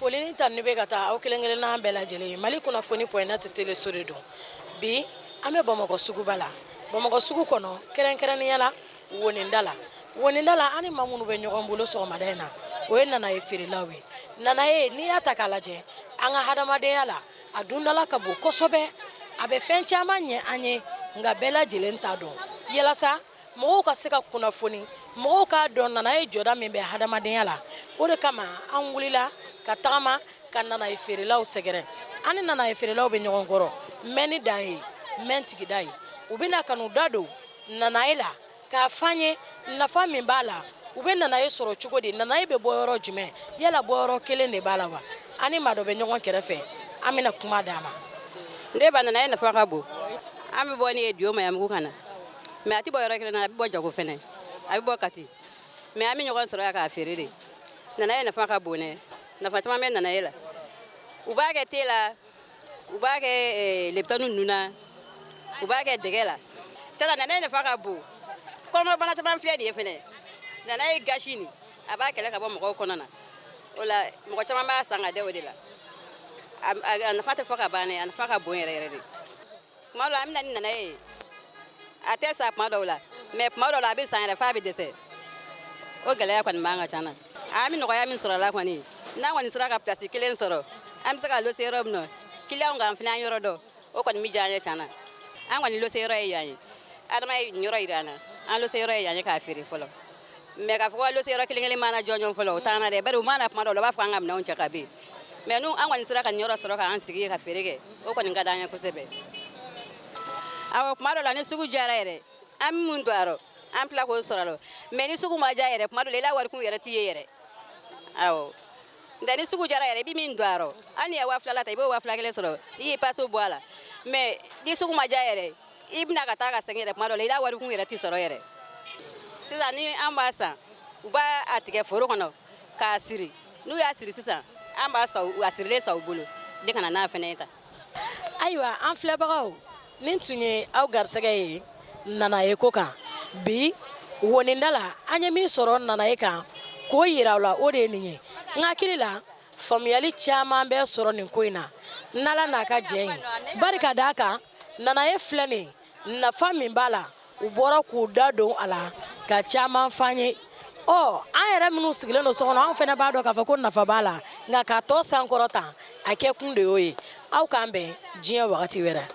Folini ta ni bɛ ka taa aw kelen-kelen n'an bɛɛ lajɛlen Mali kunnafoni point net teleso de don bi an bɛ Bamakɔ suguba la Bamakɔ sugu kɔnɔ kɛrɛnkɛrɛnnenya la Woninda la ani maa minnu bɛ ɲɔgɔn bolo sɔgɔmada in na o ye Nanaye feerelaw ye Nanaye n'i y'a ta k'a lajɛ an ka hadamadenya la a dundala ka bon kosɛbɛ a bɛ fɛn caman ɲɛ an ye nka bɛɛ lajɛlen t'a dɔn yalasa mɔgɔw ka se ka kunnafoni mɔgɔw k'a dɔn Nanaye jɔda min bɛ hadamadenya la o de kama an wulila ka tagama ka Nanaye feerelaw sɛgɛrɛ ani Nanaye feerelaw bɛ ɲɔgɔn kɔrɔ mɛ ni dan ye mɛ tigida ye u bɛna ka n'u da don Nanaye la k'a f'an ye nafa min b'a la u bɛ Nanaye sɔrɔ cogo di Nanaye bɛ bɔ yɔrɔ jumɛn yala bɔ yɔrɔ kelen de b'a la wa ani maa dɔ bɛ ɲɔgɔn kɛrɛfɛ an bɛna kuma d'a ma ne ba Nanaye nafa ka bon an bɛ bɔ ni ye dio ma yamugu kana mais a tɛ bɔ yɔrɔ kelen na a bɛ bɔ jago fɛnɛ a bɛ bɔ Kati mais an bɛ ɲɔgɔn sɔrɔ yan k'a feere de Nanaye nafa ka bon dɛ nafa caman bɛ Nanaye la u b'a kɛ te la u b'a kɛ leptɔnu ninnu na u b'a kɛ dɛgɛ la cɛ Nanaye nafa ka bon kɔnɔbana caman filɛ nin ye fɛnɛ Nanaye gasi nin a b'a kɛlɛ ka bɔ mɔgɔw kɔnɔ na o la mɔgɔ caman b'a san ka da o de la a nafa tɛ fɔ ka ban dɛ a nafa ka bon yɛrɛ yɛrɛ de tuma dɔw la an bɛ na ni Nanaye ye a tɛ sa tuma dɔw la mais tuma dɔw la a bɛ san yɛrɛ f'a bɛ dɛsɛ o gɛlɛya kɔni b'an ka ca na an bɛ nɔgɔya min sɔrɔ a la kɔni n'an kɔni sera ka place kelen sɔrɔ an bɛ se ka lose yɔrɔ min na client k'an filɛ an yɔrɔ dɔn o kɔni bɛ diya an ye ca na an kɔni lose yɔrɔ ye yan ye adama ye nin yɔrɔ yira an na an lose yɔrɔ ye yan ye k'a feere fɔlɔ mais k'a fɔ ko lose yɔrɔ kelen-kelen m'an na jɔn fɔlɔ o t'an na dɛ bari u m'an na tuma dɔw la u b'a fɔ an ka minɛnw cɛ ka bɛ yen mais n'u an kɔni sera ka nin yɔrɔ sɔrɔ k'an sigi ka feere kɛ o kɔni ka d'an ye kosɛbɛ awɔ tuma dɔw la ni sugu jara yɛrɛ an bɛ mun don a rɔ an tila k'o sɔrɔ a la mais ni sugu ma diya yɛrɛ tuma dɔw la i la warikun yɛrɛ t'i ye yɛrɛ awɔ nka ni sugu jara yɛrɛ i bɛ min don a rɔ hali n'i ye 2000 ta i b'o 2000 sɔrɔ i y'i pasew bɔ a la mais ni sugu ma diya yɛrɛ i bɛna ka taa ka segin yɛrɛ tuma dɔw la i la warikun yɛrɛ t'i sɔrɔ yɛrɛ sisan ni an b'a san u b'a tigɛ foro kɔnɔ k'a siri n'u y'a siri sisan an b'a san a sirilen san u bolo de kana n'a fɛnɛ ta ayiwa an filɛbagaw nin tun ye aw garisɛgɛ ye Nanaye ko kan bi Woninda la an ye min sɔrɔ Nanaye kan k'o yira aw la o de ye nin ye n hakili la faamuyali caman bɛ sɔrɔ nin ko in na n'Ala n'a ka jɛ ye bari ka d'a kan Nanaye filɛ nin nafa min b'a la u bɔra k'u da don a la ka caman f'an ye an yɛrɛ minnu sigilen don so kɔnɔ an fana b'a dɔn k'a fɔ ko nafa b'a la nka k'a tɔ sankɔrɔta a kɛ kun de y'o ye aw k'an bɛn diɲɛ wagati wɛrɛ